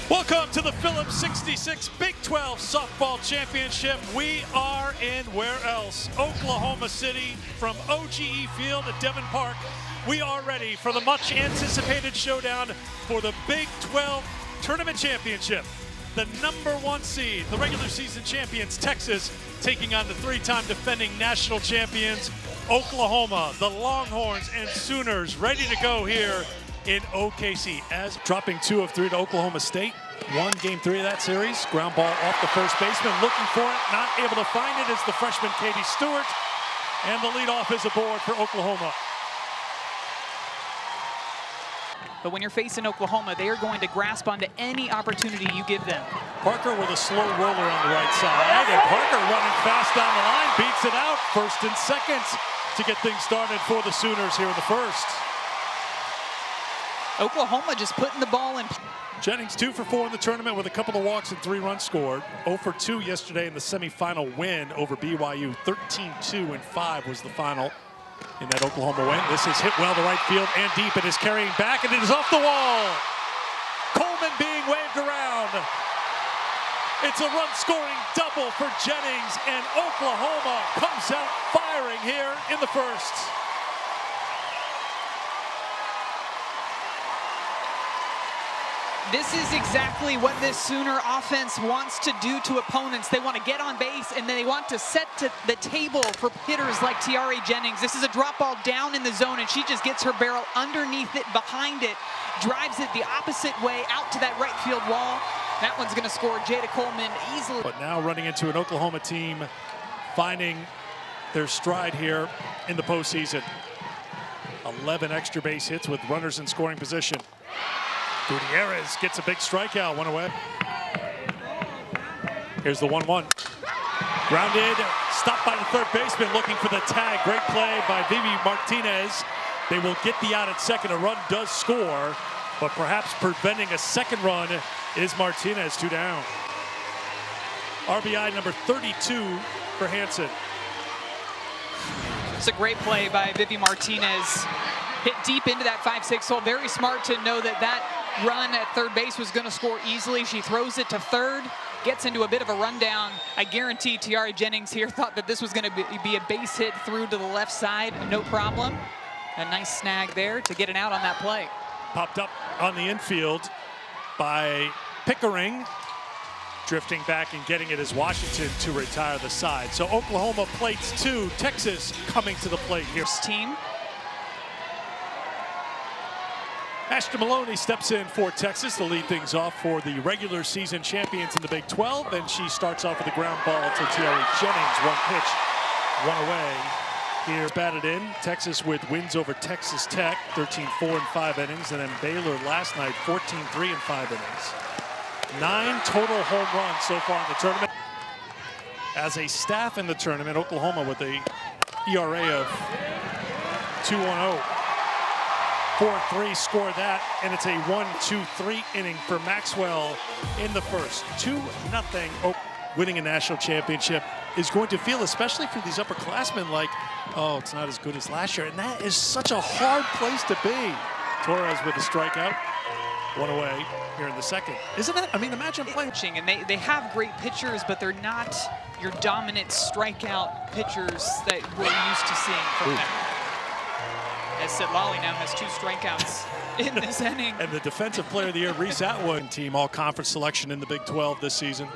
Welcome to the Phillips 66 Big 12 Softball Championship. We are in where else? Oklahoma City from OGE Field at Devon Park. We are ready for the much anticipated showdown for the Big 12 Tournament Championship. The #1 seed, the regular season champions, Texas, taking on the three-time defending national champions, Oklahoma. The Longhorns and Sooners ready to go here in OKC, as dropping 2 of 3 to Oklahoma State. Won game 3 of that series. Ground ball off the first baseman, looking for it, not able to find it. It's the freshman Katie Stewart, and the leadoff is aboard for Oklahoma. But when you're facing Oklahoma, they are going to grasp onto any opportunity you give them. Parker with a slow roller on the right side, and Parker running fast down the line, beats it out, first and second to get things started for the Sooners here in the first. Oklahoma just putting the ball in. Jennings 2 for 4 in the tournament with a couple of walks and 3 runs scored. 0 for 2 yesterday in the semifinal win over BYU. 13-2 and 5 was the final in that Oklahoma win. This is hit well to right field and deep. It is carrying back, and it is off the wall. Coleman being waved around. It's a run-scoring double for Jennings, and Oklahoma comes out firing here in the first. This is exactly what this Sooner offense wants to do to opponents. They want to get on base, and they want to set to the table for hitters like Tiare Jennings. This is a drop ball down in the zone, and she just gets her barrel underneath it, behind it, drives it the opposite way out to that right field wall. That one's going to score Jada Coleman easily. But now running into an Oklahoma team finding their stride here in the postseason. 11 extra base hits with runners in scoring position. Gutierrez gets a big strikeout, 1 away. Here's the 1-1. Grounded, stopped by the third baseman, looking for the tag. Great play by Vivi Martinez. They will get the out at second. A run does score, but perhaps preventing a second run is Martinez, 2 down. RBI number 32 for Hansen. It's a great play by Vivi Martinez. Hit deep into that 5-6 hole. Very smart to know that that run at third base was going to score easily. She throws it to third, gets into a bit of a rundown. I guarantee Tiare Jennings here thought that this was going to be a base hit through to the left side. No problem. A nice snag there to get an out on that play. Popped up on the infield by Pickering. Drifting back and getting it as Washington to retire the side. So Oklahoma plates 2. Texas coming to the plate here. Team. Ashton Maloney steps in for Texas to lead things off for the regular season champions in the Big 12. And she starts off with a ground ball to Tiare Jennings. 1 pitch, 1 away. Here's batted in. Texas with wins over Texas Tech, 13-4 in 5 innings. And then Baylor last night, 14-3 in 5 innings. 9 total home runs so far in the tournament. As a staff in the tournament, Oklahoma with a ERA of 2.10. 4-3 score that, and it's a 1-2-3 inning for Maxwell in the first. 2-0. Winning a national championship is going to feel, especially for these upperclassmen, like, oh, it's not as good as last year. And that is such a hard place to be. Torres with a strikeout. 1 away here in the second. Isn't that? I mean, imagine playing. And they have great pitchers, but they're not your dominant strikeout pitchers that we're used to seeing from them. As Sitlali now has 2 strikeouts in this inning. And the Defensive Player of the Year, Reese Atwood, team all-conference selection in the Big 12 this season.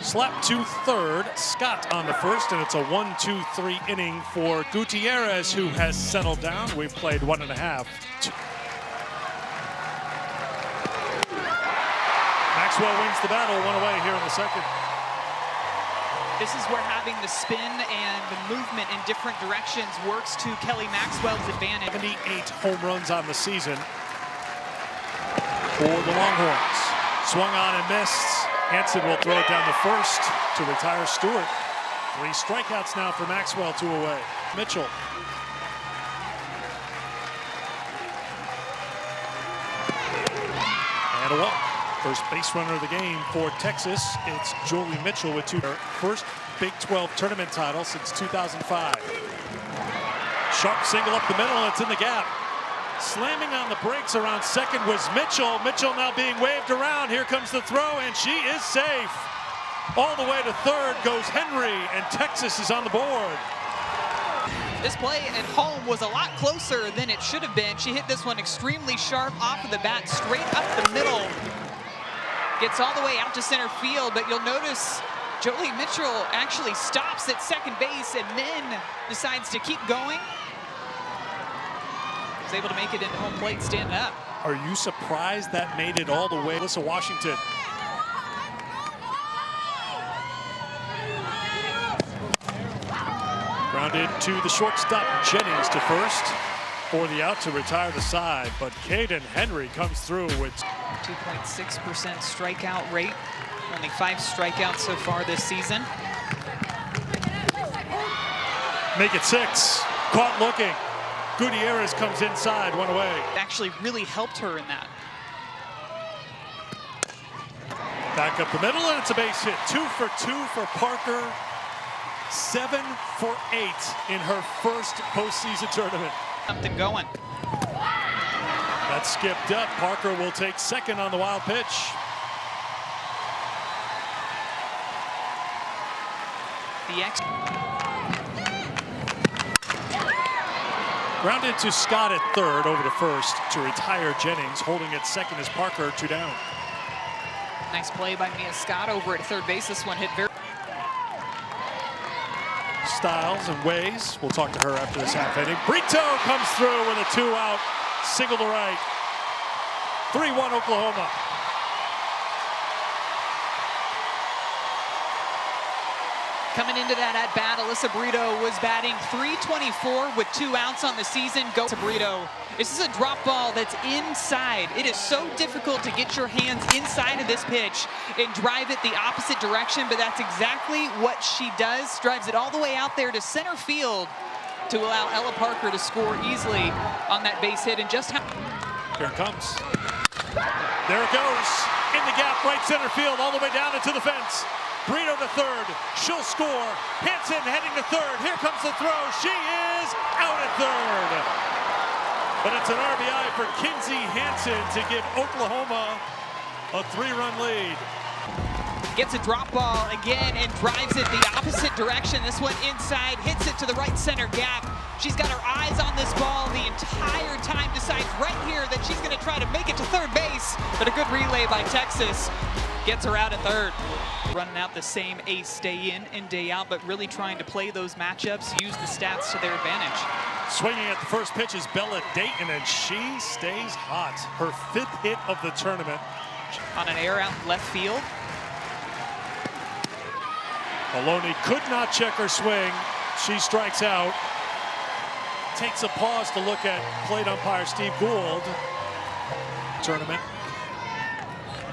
Slap to third, Scott on the first, and it's a 1-2-3 inning for Gutierrez, who has settled down. We've played 1.5. Maxwell wins the battle, 1 away here in the second. This is where having the spin and the movement in different directions works to Kelly Maxwell's advantage. 78 home runs on the season for the Longhorns. Swung on and missed. Hansen will throw it down the first to retire Stewart. 3 strikeouts now for Maxwell, 2 away. Mitchell. And a walk. First base runner of the game for Texas. It's Jolie Mitchell with 2. First Big 12 tournament title since 2005. Sharp single up the middle, and it's in the gap. Slamming on the brakes around second was Mitchell. Mitchell now being waved around. Here comes the throw, and she is safe. All the way to third goes Henry, and Texas is on the board. This play at home was a lot closer than it should have been. She hit this one extremely sharp off of the bat, straight up the middle. Gets all the way out to center field, but you'll notice Jolie Mitchell actually stops at second base and then decides to keep going. Was able to make it into home plate standing up. Are you surprised that made it all the way? Alyssa Washington. Grounded to the shortstop, Jennings to first for the out to retire the side, but Caden Henry comes through with 2.6% strikeout rate. Only 5 strikeouts so far this season. make it 6. Caught looking. Gutierrez comes inside, 1 away. Actually really helped her in that. Back up the middle, and it's a base hit. 2 for 2 for Parker. 7 for 8 in her first postseason tournament. Something going. That skipped up. Parker will take second on the wild pitch. The X. Grounded to Scott at third, over to first to retire Jennings. Holding at second is Parker, 2 down. Nice play by Mia Scott over at third base. This one hit very. Styles and Ways. We'll talk to her after this half inning. Brito comes through with a 2-out single to right. 3-1 Oklahoma. Coming into that at bat, Alyssa Brito was batting .324 with 2 outs on the season. Go to Brito. This is a drop ball that's inside. It is so difficult to get your hands inside of this pitch and drive it the opposite direction, but that's exactly what she does. Drives it all the way out there to center field to allow Ella Parker to score easily on that base hit. And just how... Here it comes. There it goes. In the gap, right center field, all the way down into the fence. Brito to third. She'll score. Hansen heading to third. Here comes the throw. She is out at third. But it's an RBI for Kinsey Hansen to give Oklahoma a 3-run lead. Gets a drop ball again and drives it the opposite direction. This one inside, hits it to the right center gap. She's got her eyes on this ball the entire time, decides right here that she's going to try to make it to third base. But a good relay by Texas gets her out at third. Running out the same ace day in and day out, but really trying to play those matchups, use the stats to their advantage. Swinging at the first pitch is Bella Dayton, and she stays hot. Her 5th hit of the tournament. On an air out left field. Maloney could not check her swing. She strikes out. Takes a pause to look at plate umpire Steve Gould. Tournament.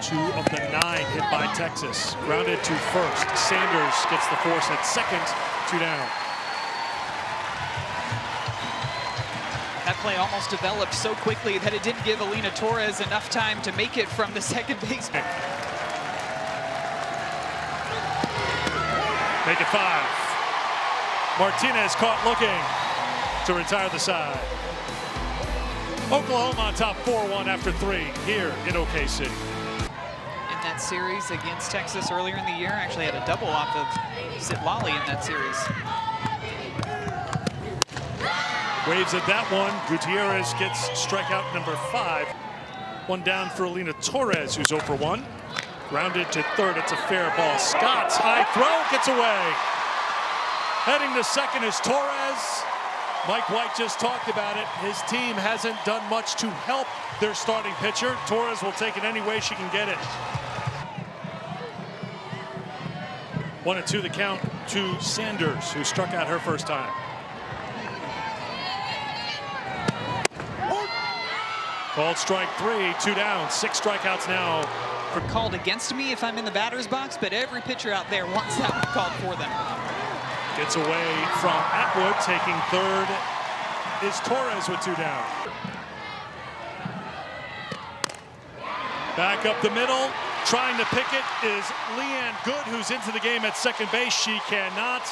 2 of the 9 hit by Texas. Grounded to first. Sanders gets the force at second. 2 down. That play almost developed so quickly that it didn't give Alina Torres enough time to make it from the second baseman. Make it 5. Martinez caught looking to retire the side. Oklahoma on top 4-1 after 3 here in OKC. In that series against Texas earlier in the year, actually had a double off of Zitlali in that series. Waves at that one. Gutierrez gets strikeout number 5. 1 down for Alina Torres, who's 0 for 1. Grounded to third, it's a fair ball. Scott's high throw gets away. Heading to second is Torres. Mike White just talked about it. His team hasn't done much to help their starting pitcher. Torres will take it any way she can get it. 1-2 the count to Sanders, who struck out her first time. Called strike 3, 2 down, 6 strikeouts now. Called against me if I'm in the batter's box, but every pitcher out there wants that one called for them. Gets away from Atwood, taking third is Torres with 2 down. Back up the middle, trying to pick it is Leanne Good, who's into the game at second base. She cannot.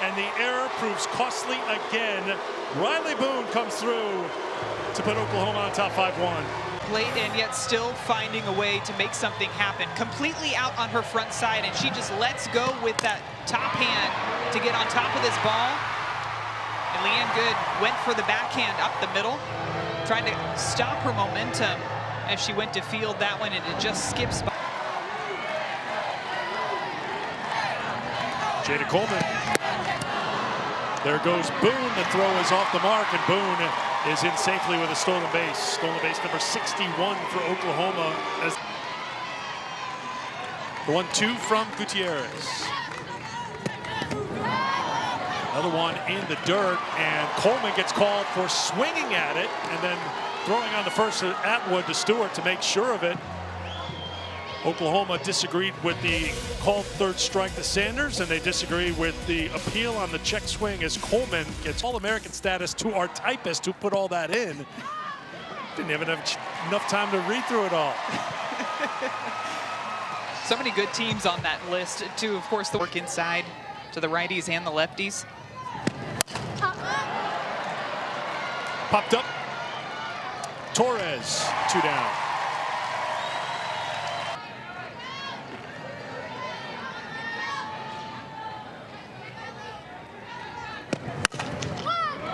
and the error proves costly again. Riley Boone comes through to put Oklahoma on top 5-1. Late and yet still finding a way to make something happen. Completely out on her front side, and she just lets go with that top hand to get on top of this ball. And Leanne Good went for the backhand up the middle, trying to stop her momentum as she went to field that one, and it just skips by. Jada Coleman. There goes Boone. The throw is off the mark, and Boone is in safely with a stolen base. Stolen base number 61 for Oklahoma. As the 1-2 from Gutierrez. Another one in the dirt, and Coleman gets called for swinging at it and then throwing on the first at Atwood to Stewart to make sure of it. Oklahoma disagreed with the called third strike to Sanders, and they disagree with the appeal on the check swing as Coleman gets All-American status to our typist who put all that in. Didn't even have enough time to read through it all. So many good teams on that list, too. Of course, the work inside to the righties and the lefties. Popped up. Torres, 2 down.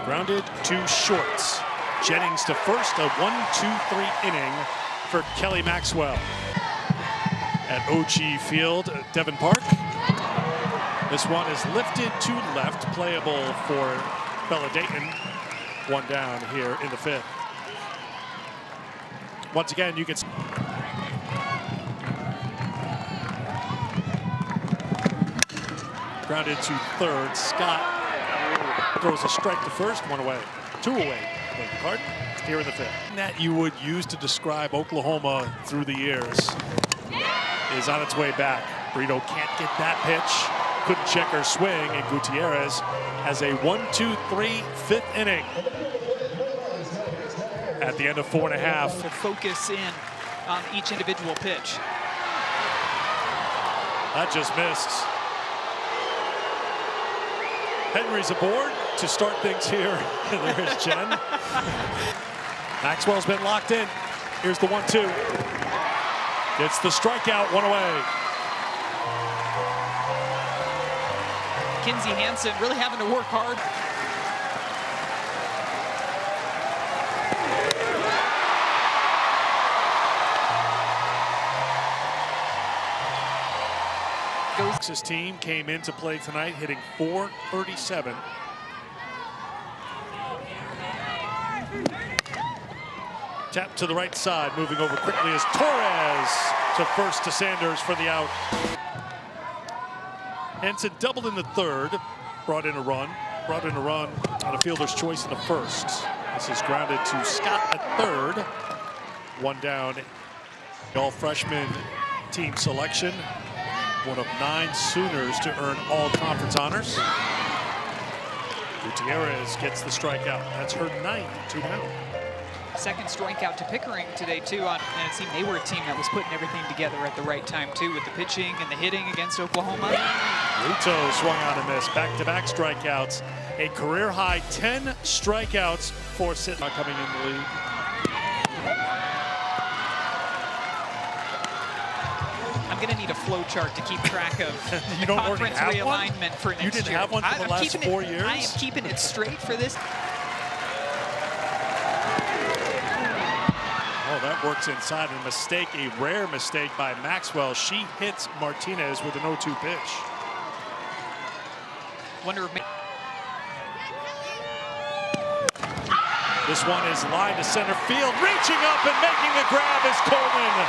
Grounded to shorts. Jennings to first, a 1-2-3 inning for Kelly Maxwell. At OG Field, Devon Park. This one is lifted to left, playable for Bella Dayton. 1 down here in the 5th. Once again, you can grounded to third. Scott throws a strike to first, 1 away, 2 away. Card here in the 5th. That you would use to describe Oklahoma through the years is on its way back. Brito can't get that pitch. Couldn't check her swing, and Gutierrez has a 1-2-3 5th inning. At the end of 4.5. To focus in on each individual pitch. That just missed. Henry's aboard to start things here. There's Jen. Maxwell's been locked in. Here's the 1-2. Gets the strikeout, 1 away. Kinsey Hansen really having to work hard. Texas team came into play tonight hitting .437. Tap to the right side, moving over quickly as Torres to first to Sanders for the out. Hansen doubled in the 3rd, brought in a run on a fielder's choice in the 1st. This is grounded to Scott at 3rd. 1 down. All freshman team selection. One of 9 Sooners to earn all conference honors. Gutierrez gets the strikeout. That's her 9th, 2 down. Second strikeout to Pickering today, too. And it seemed they were a team that was putting everything together at the right time, too, with the pitching and the hitting against Oklahoma. Rito swung on and missed. Back-to-back strikeouts. A career-high 10 strikeouts for Sitton coming in the lead. I'm going to need a flow chart to keep track of You the don't already conference have realignment one? for next year. You didn't have one for the last 4 years? I am keeping it straight for this. Oh, that works inside. A mistake, a rare mistake by Maxwell. She hits Martinez with an 0-2 pitch. Wonder if this one is lined to center field. Reaching up and making the grab is Coleman.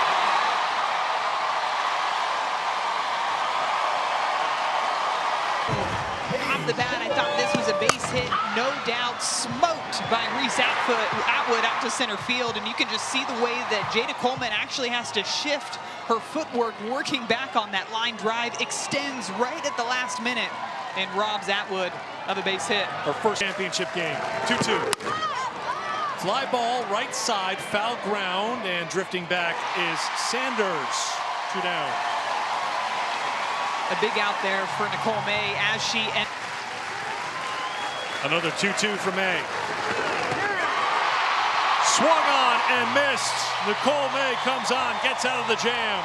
off the bat, I thought this was a base hit, no doubt, smoked by Reese Atwood out to center field, and you can just see the way that Jada Coleman actually has to shift her footwork, working back on that line drive, extends right at the last minute, and robs Atwood of a base hit. Her first championship game, 2-2. Fly ball, right side, foul ground, and drifting back is Sanders, 2 down. A big out there for Nicole May as she Another 2-2 for May. Swung on and missed. Nicole May comes on, gets out of the jam.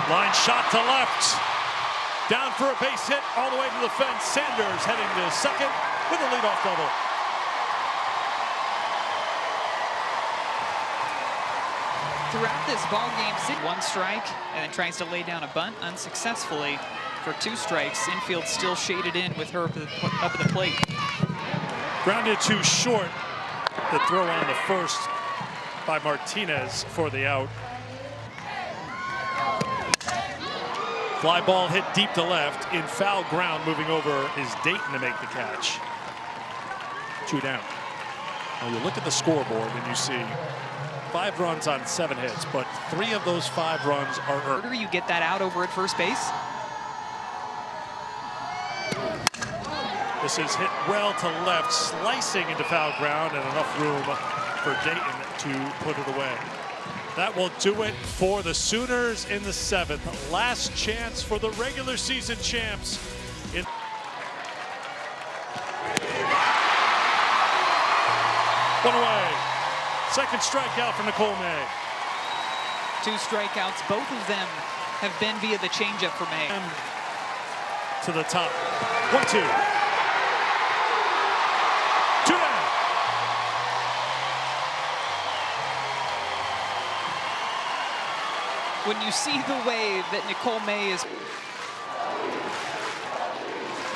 Line shot to left. Down for a base hit all the way to the fence. Sanders heading to second with a leadoff double. Throughout this ball game, one strike and then tries to lay down a bunt unsuccessfully for 2 strikes. Infield still shaded in with her up at the plate. Grounded to short. The throw on the first by Martinez for the out. Fly ball hit deep to left. In foul ground, moving over is Dayton to make the catch. 2 down. Now you look at the scoreboard and you see 5 runs on 7 hits, but 3 of those 5 runs are earned. You get that out over at first base. This is hit well to left, slicing into foul ground, and enough room for Dayton to put it away. That will do it for the Sooners in the 7th. Last chance for the regular season champs. One away. Second strikeout for Nicole May. 2 strikeouts, both of them have been via the changeup for May. To the top. 1-2. 2 down. When you see the way that Nicole May is.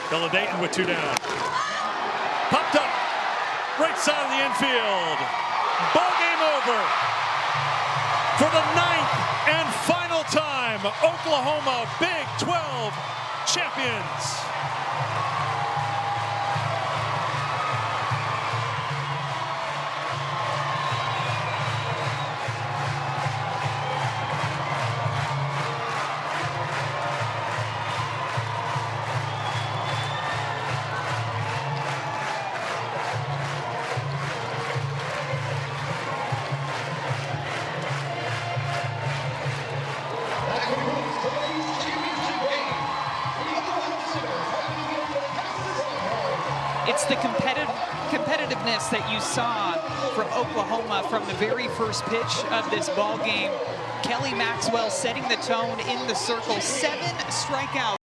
Bella Dayton with 2 down. Popped up. Right side of the infield. Ball game over. For the 9th and final time, Oklahoma Big 12 champions. It's the competitiveness that you saw from Oklahoma from the very first pitch of this ball game. Kelly Maxwell setting the tone in the circle. 7 strikeouts.